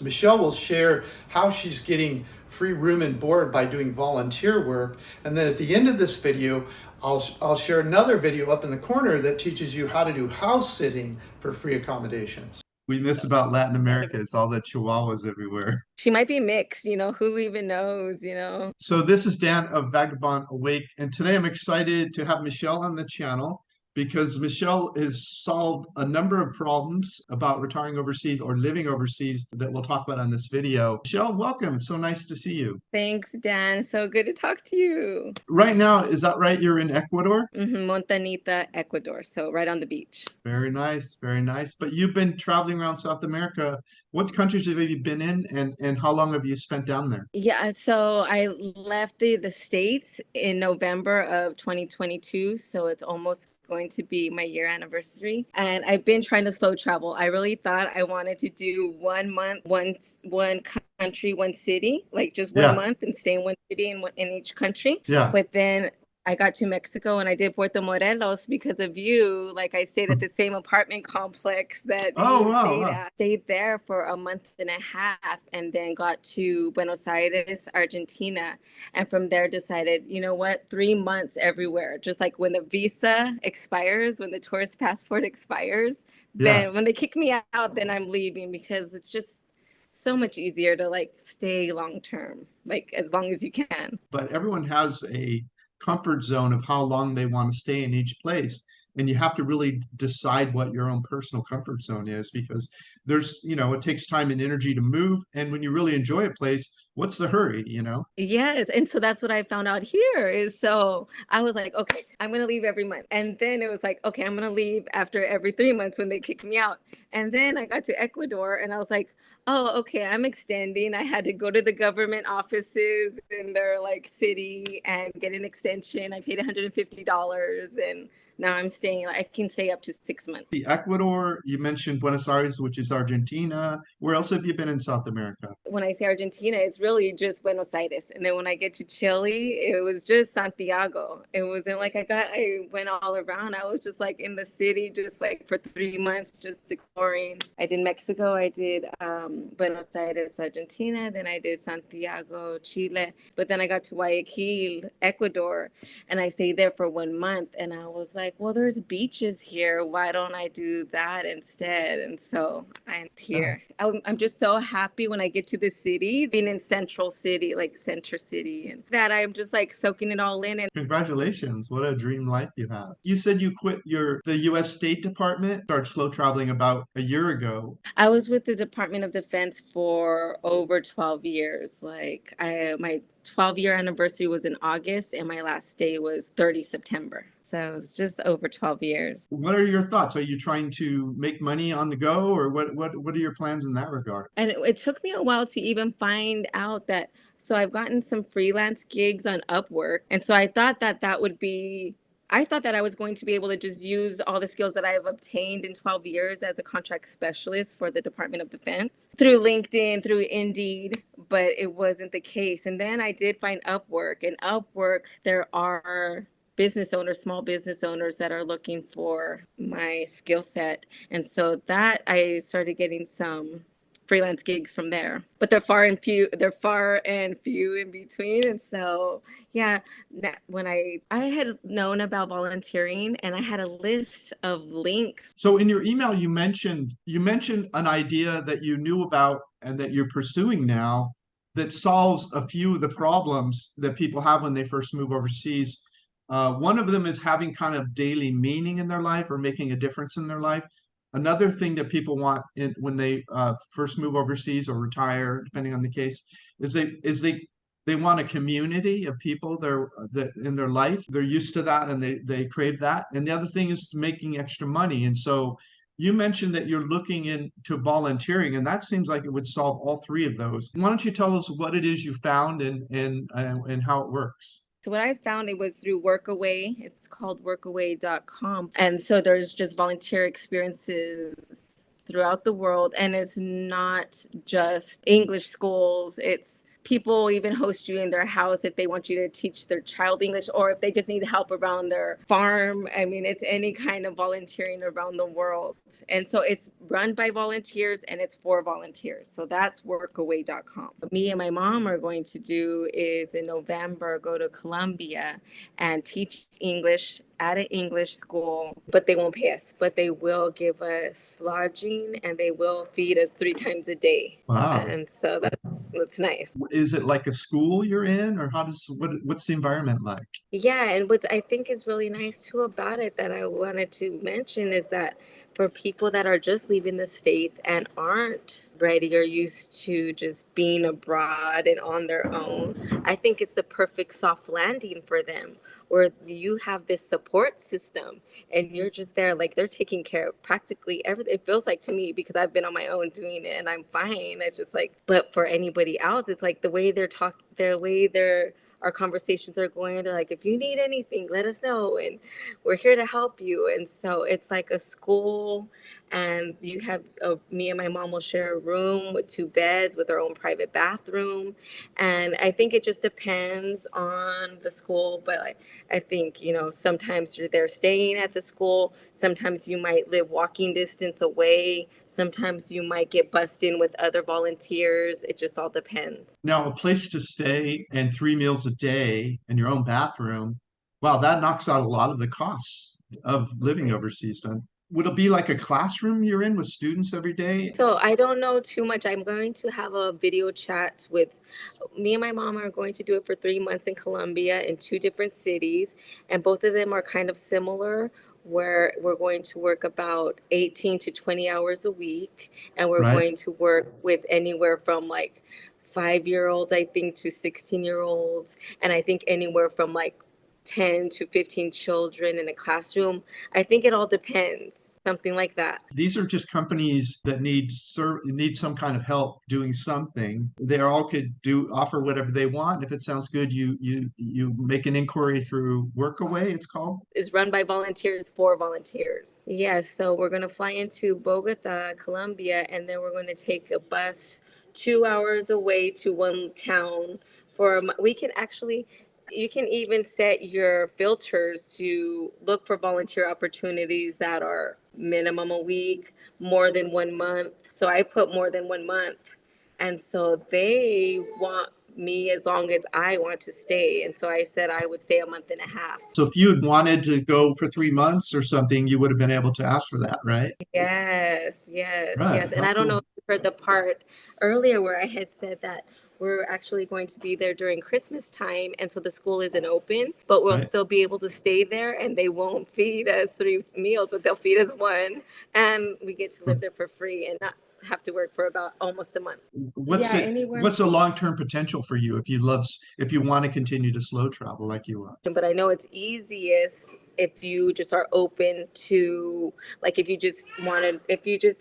Michelle will share how she's getting free room and board by doing volunteer work. And then at the end of this video, I'll share another video up in the corner that teaches you how to do house sitting for free accommodations. We miss about Latin America. It's all the chihuahuas everywhere. She might be mixed, who even knows, So this is Dan of Vagabond Awake, and today I'm excited to have Michelle on the channel because Michelle has solved a number of problems about retiring overseas or living overseas that we'll talk about on this video. Michelle, welcome. It's so nice to see you. Thanks, Dan. So good to talk to you. Right now, is that right? You're in Ecuador? Montañita, Ecuador. So right on the beach. Very nice, very nice. But you've been traveling around South America. What countries have you been in, and how long have you spent down there? Yeah, so I left the States in November of 2022. So it's almost going to be my year anniversary. And I've been trying to slow travel. I really thought I wanted to do 1 month, one country, one city, like just 1 month and stay in one city in each country. Yeah. But then I got to Mexico and I did Puerto Morelos because of you. Like I stayed at the same apartment complex that you stayed at. Stayed there for a month and a half and then got to Buenos Aires, Argentina. And from there decided, you know what, 3 months everywhere. Just like when the visa expires, when the tourist passport expires, then when they kick me out, then I'm leaving because it's just so much easier to like stay long term, like as long as you can. But everyone has a comfort zone of how long they want to stay in each place, and you have to really decide what your own personal comfort zone is, because there's it takes time and energy to move, and when you really enjoy a place, what's the hurry? Yes, and so that's what I found out here is, so I was like, okay, I'm gonna leave every month, and then it was like, okay, I'm gonna leave after every 3 months when they kick me out. And then I got to Ecuador and I was like, oh, okay, I'm extending. I had to go to the government offices in their like city and get an extension. I paid $150 and now I'm staying, I can stay up to 6 months. The Ecuador, you mentioned Buenos Aires, which is Argentina. Where else have you been in South America? When I say Argentina, it's really just Buenos Aires. And then when I get to Chile, it was just Santiago. It wasn't like I went all around. I was just like in the city, just like for 3 months, just exploring. I did Mexico, I did Buenos Aires, Argentina. Then I did Santiago, Chile. But then I got to Guayaquil, Ecuador, and I stayed there for 1 month. And I was like, well, there's beaches here. Why don't I do that instead? And so I'm here. I'm just so happy when I get to the city, being in Central City, like Center City, and that I'm just like soaking it all in. And congratulations. What a dream life you have. You said you quit the U.S. State Department, started slow traveling about a year ago. I was with the Department of Defense for over 12 years. Like my 12-year anniversary was in August and my last day was 30 September. So it's just over 12 years. What are your thoughts? Are you trying to make money on the go, or what are your plans in that regard? And it took me a while to even find out that, so I've gotten some freelance gigs on Upwork. And so I thought that I was going to be able to just use all the skills that I have obtained in 12 years as a contract specialist for the Department of Defense through LinkedIn, through Indeed, but it wasn't the case. And then I did find Upwork, and Upwork, there are business owners, small business owners that are looking for my skill set. And so that I started getting some freelance gigs from there, but they're far and few in between. And so when I had known about volunteering and I had a list of links. So in your email you mentioned an idea that you knew about and that you're pursuing now that solves a few of the problems that people have when they first move overseas. One of them is having kind of daily meaning in their life or making a difference in their life. Another thing that people want when they first move overseas or retire, depending on the case, is they want a community of people that in their life. They're used to that and they crave that. And the other thing is making extra money. And so you mentioned that you're looking into volunteering, and that seems like it would solve all three of those. Why don't you tell us what it is you found and how it works? So what I found, it was through Workaway. It's called workaway.com. And so there's just volunteer experiences throughout the world. And it's not just English schools. It's people even host you in their house if they want you to teach their child English, or if they just need help around their farm. I mean, it's any kind of volunteering around the world. And so it's run by volunteers and it's for volunteers. So that's workaway.com. What me and my mom are going to do is in November go to Colombia and teach English at an English school, but they won't pay us, but they will give us lodging and they will feed us 3 times a day. Wow. And so that's nice. Is it like a school you're in, or what's the environment like? Yeah, and what I think is really nice too about it that I wanted to mention is that for people that are just leaving the States and aren't ready or used to just being abroad and on their own, I think it's the perfect soft landing for them, where you have this support system and you're just there, like they're taking care of practically everything. It feels like to me, because I've been on my own doing it and I'm fine. I just like, but for anybody else, it's like the way our conversations are going. They're like, if you need anything, let us know, and we're here to help you. And so it's like a school, and you have me and my mom will share a room with 2 beds with our own private bathroom. And I think it just depends on the school, but I think, you know, sometimes you're there staying at the school, sometimes you might live walking distance away, sometimes you might get bussed in with other volunteers. It just all depends. Now, a place to stay and 3 meals a day and your own bathroom, wow, that knocks out a lot of the costs of living Right. overseas, don't? Would it be like a classroom you're in with students every day? So I don't know too much. I'm going to have a video chat with me and my mom are going to do it for 3 months in Colombia in 2 different cities. And both of them are kind of similar, where we're going to work about 18 to 20 hours a week. And we're Right. going to work with anywhere from like 5-year-olds, I think, to 16-year-olds. And I think anywhere from like 10 to 15 children in a classroom. I think it all depends, something like that. These are just companies that need some kind of help doing something. They all could offer whatever they want. If it sounds good, you make an inquiry through Workaway, it's called. Is run by volunteers for volunteers. Yes, so we're going to fly into Bogota, Colombia, and then we're going to take a bus 2 hours away to one town we can actually, you can even set your filters to look for volunteer opportunities that are minimum a week, more than 1 month. So I put more than 1 month. And so they want me as long as I want to stay. And so I said I would stay a month and a half. So if you had wanted to go for 3 months or something, you would have been able to ask for that, right? Yes, yes, Right. yes. And Oh, I don't know cool. if you heard the part earlier where I had said that we're actually going to be there during Christmas time. And so the school isn't open, but we'll Right. still be able to stay there, and they won't feed us 3 meals, but they'll feed us one. And we get to live there for free and not have to work for about almost a month. What's Yeah, it, anywhere. what's the long-term potential for you if you want to continue to slow travel like you are? But I know it's easiest if you just are open to, like, if you just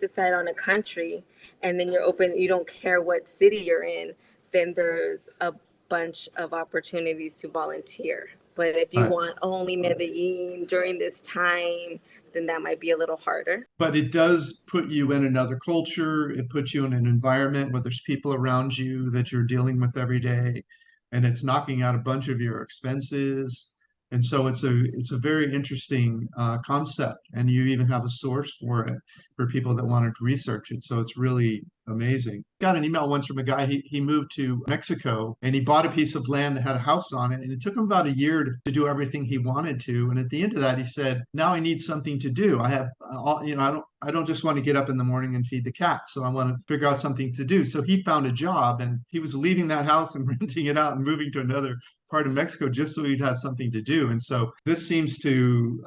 decide on a country and then you're open, you don't care what city you're in, then there's a bunch of opportunities to volunteer. But if you Right. want only Medellin during this time, then that might be a little harder. But it does put you in another culture. It puts you in an environment where there's people around you that you're dealing with every day, and it's knocking out a bunch of your expenses. And so it's a very interesting concept, and you even have a source for it for people that wanted to research it. So it's really amazing. Got an email once from a guy. He moved to Mexico and he bought a piece of land that had a house on it, and it took him about a year to do everything he wanted to. And at the end of that, he said, "Now I need something to do. I have, I don't just want to get up in the morning and feed the cat. So I want to figure out something to do." So he found a job, and he was leaving that house and renting it out and moving to another part of Mexico just so he'd have something to do. And so this seems to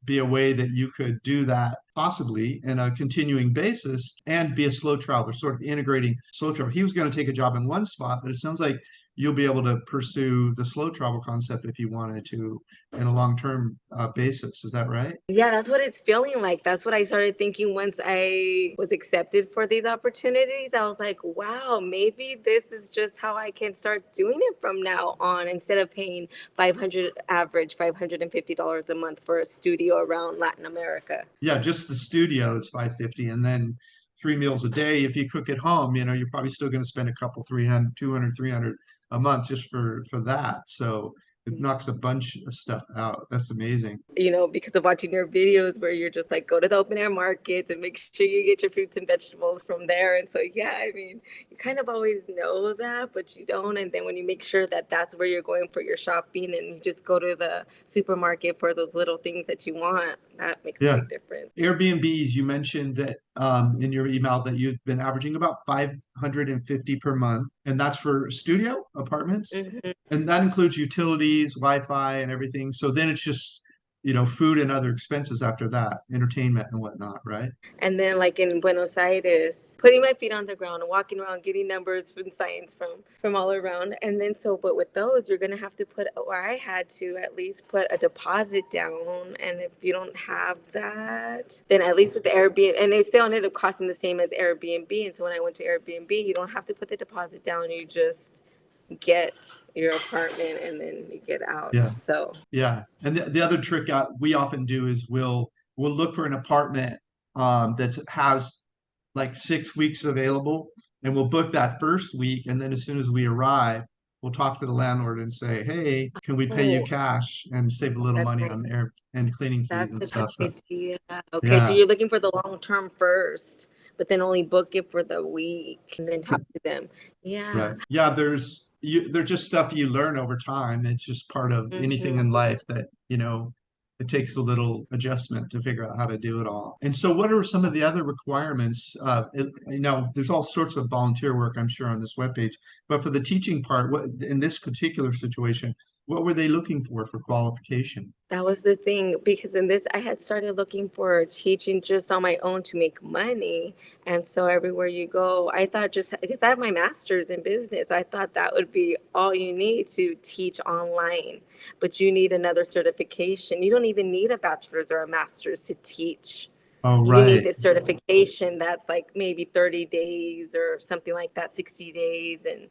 be a way that you could do that possibly in a continuing basis and be a slow traveler, sort of integrating slow travel. He was going to take a job in one spot, but it sounds like you'll be able to pursue the slow travel concept if you wanted to in a long-term basis. Is that right? Yeah, that's what it's feeling like. That's what I started thinking once I was accepted for these opportunities. I was like, wow, maybe this is just how I can start doing it from now on, instead of paying $550 a month for a studio around Latin America. Yeah, just the studio is 550, and then three meals a day. If you cook at home, you're probably still going to spend a couple, 300, 200, 300 a month just for that. So it knocks a bunch of stuff out. That's amazing. Because of watching your videos where you're just like, go to the open air markets and make sure you get your fruits and vegetables from there. And so, yeah, I mean, you kind of always know that, but you don't. And then when you make sure that that's where you're going for your shopping and you just go to the supermarket for those little things that you want, that makes a Yeah. big difference. Airbnbs, you mentioned that in your email that you've been averaging about 550 per month, and that's for studio apartments. Mhm. And that includes utilities, Wi-Fi, and everything. So then it's just, food and other expenses after that, entertainment and whatnot, right? And then like in Buenos Aires, putting my feet on the ground and walking around, getting numbers and signs from all around. And then but with those, you're gonna have to or I had to at least put a deposit down. And if you don't have that, then at least with the Airbnb, and they still ended up costing the same as Airbnb. And so when I went to Airbnb, you don't have to put the deposit down. You just get your apartment and then you get out. Yeah. So Yeah. And the other trick we often do is we'll look for an apartment that has like 6 weeks available, and we'll book that first week. And then as soon as we arrive, we'll talk to the landlord and say, hey, can we pay you cash and save a little that's money nice. on the air and cleaning fees That's and a stuff. good So, idea. Okay, so yeah. you're looking for the long term first, but then only book it for the week and then talk to them. Yeah. Right. Yeah, there's just stuff you learn over time. It's just part of anything in Mhm. life that, it takes a little adjustment to figure out how to do it all. And so what are some of the other requirements? There's all sorts of volunteer work, I'm sure, on this webpage, but for the teaching part, what in this particular situation, what were they looking for qualification? That was the thing, because in this, I had started looking for teaching just on my own to make money. And so everywhere you go, I thought just because I have my master's in business, I thought that would be all you need to teach online. But you need another certification. You don't even need a bachelor's or a master's to teach. Oh, You need right. this certification that's like maybe 30 days or something like that, 60 days. And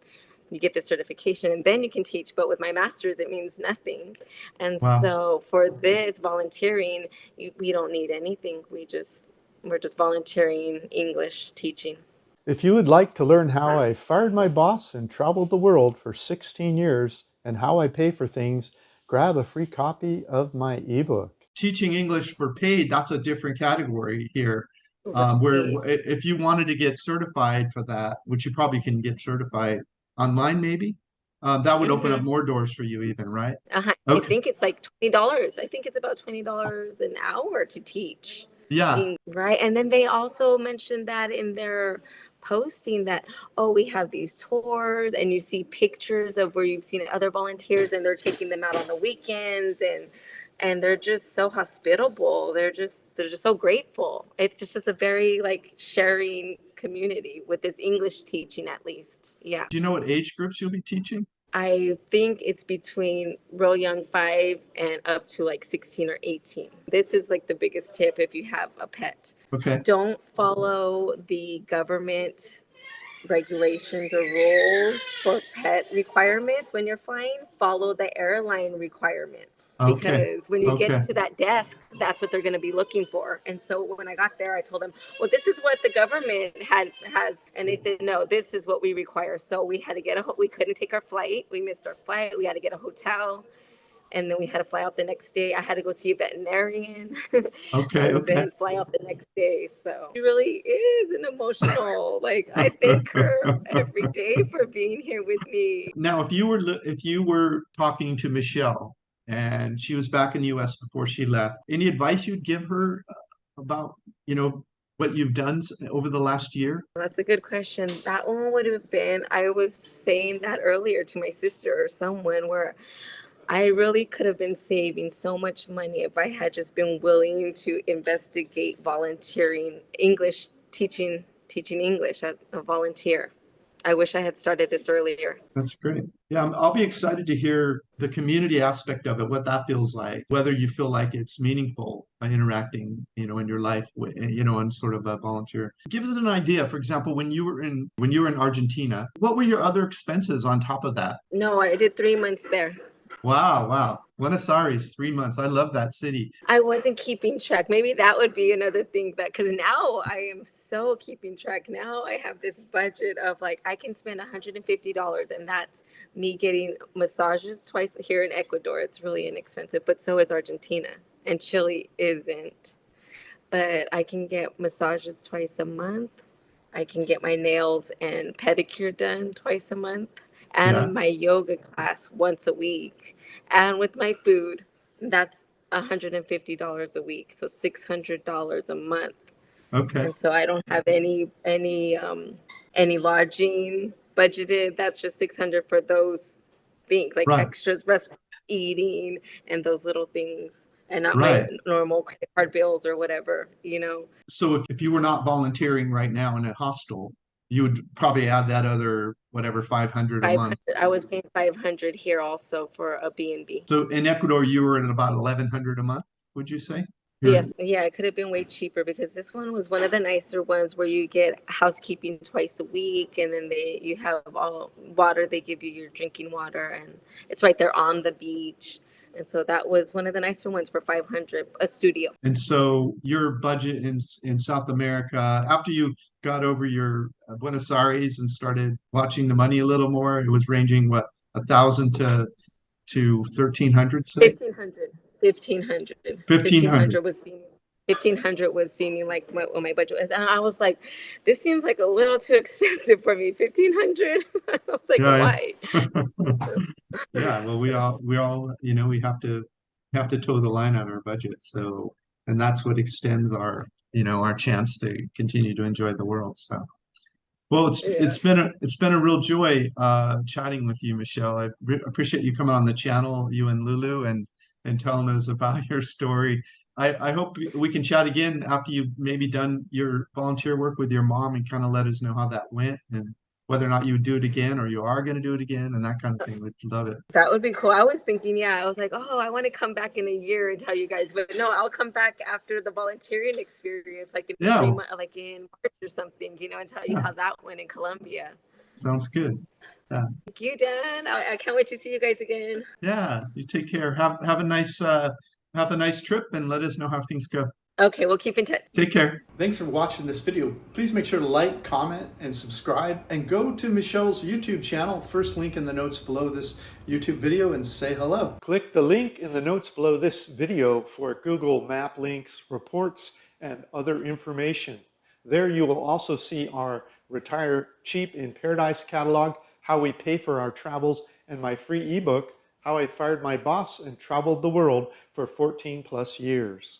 you get the certification and then you can teach. But with my master's, it means nothing. And Wow. so for this volunteering, we don't need anything. We're just volunteering English teaching. If you would like to learn how I fired my boss and traveled the world for 16 years and how I pay for things, grab a free copy of my ebook. Teaching English for paid, that's a different category here. Where Right. if you wanted to get certified for that, which you probably can get certified online, maybe, that would open up Mm-hmm. more doors for you even, right? I Okay. think it's like $20. I think it's about $20 an hour to teach. Yeah. Right. And then they also mentioned that in their posting that, oh, we have these tours and you see pictures of where you've seen other volunteers and they're taking them out on the weekends and they're just so hospitable. They're just so grateful. It's just a very like sharing community with this English teaching at least. Yeah. Do you know what age groups you'll be teaching? I think it's between real young 5 and up to like 16 or 18. This is like the biggest tip if you have a pet. Okay. Don't follow the government regulations or rules for pet requirements when you're flying. Follow the airline requirements. Okay. Because when you Okay. get to that desk, that's what they're going to be looking for. And so when I got there, I told them, well, this is what the government has. And they said, no, this is what we require. So we had to we couldn't take our flight. We missed our flight. We had to get a hotel. And then we had to fly out the next day. I had to go see a veterinarian Okay. and Okay. then fly out the next day. So it really is an emotional, like I thank her every day for being here with me. Now, if you were talking to Michelle and she was back in the US before she left, any advice you'd give her about, what you've done over the last year? That's a good question. That one would have been, I was saying that earlier to my sister or someone where I really could have been saving so much money if I had just been willing to investigate volunteering English teaching English as a volunteer. I wish I had started this earlier. That's great. Yeah, I'll be excited to hear the community aspect of it, what that feels like, whether you feel like it's meaningful interacting, in your life with, and sort of a volunteer. Give us an idea, for example, when you were in Argentina, what were your other expenses on top of that? No, I did 3 months there. Wow, wow. Buenos Aires, 3 months. I love that city. I wasn't keeping track. Maybe that would be another thing that, because now I am so keeping track. Now I have this budget of like, I can spend $150, and that's me getting massages twice here in Ecuador. It's really inexpensive, but so is Argentina, and Chile isn't. But I can get massages twice a month. I can get my nails and pedicure done twice a month, Yeah. and my yoga class once a week. And with my food, that's $150 a week, so $600 a month. Okay. And so I don't have any lodging budgeted. That's just 600 for those things, like Right. extras, restaurant eating, and those little things, and not my Right. normal credit card bills or whatever, you know. So if you were not volunteering right now in a hostel, you would probably add that other whatever 500 a month. 500. I was paying 500 here also for a B&B. So in Ecuador, you were at about 1100 a month, would you say? You're- Yes, yeah, it could have been way cheaper because this one was one of the nicer ones where you get housekeeping twice a week, and then you have all water. They give you your drinking water, and it's right there on the beach. And so that was one of the nicer ones for 500, a studio. And so your budget in South America, after you got over your Buenos Aires and started watching the money a little more, it was ranging what, 1,000 to 1,300, say? 1,500. 1,500. 1,500. 1,500 was seeming like what my budget was, and I was like, "This seems like a little too expensive for me." 1,500. I was like, Yeah. "Why?" Yeah, well, we all, we have to toe the line on our budget. So, and that's what extends our chance to continue to enjoy the world. So, well, it's been a real joy chatting with you, Michelle. I appreciate you coming on the channel, you and Lulu, and telling us about your story. I hope we can chat again after you've maybe done your volunteer work with your mom and kind of let us know how that went and whether or not you would do it again or you are going to do it again and that kind of thing. We'd love it. That would be cool. I was thinking, I was like, oh, I want to come back in a year and tell you guys, but no, I'll come back after the volunteering experience, like in 3 months, like in March or something, and tell you how that went in Colombia. Sounds good. Yeah. Thank you, Dan. I can't wait to see you guys again. Yeah, you take care. Have a nice trip and let us know how things go. Okay, we'll keep in touch. Take care. Thanks for watching this video. Please make sure to like, comment, and subscribe, and go to Michelle's YouTube channel, first link in the notes below this YouTube video, and say hello. Click the link in the notes below this video for Google Map links, reports, and other information. There you will also see our Retire Cheap in Paradise catalog, how we pay for our travels, and my free ebook, How I Fired My Boss and Traveled the World for 14+ years.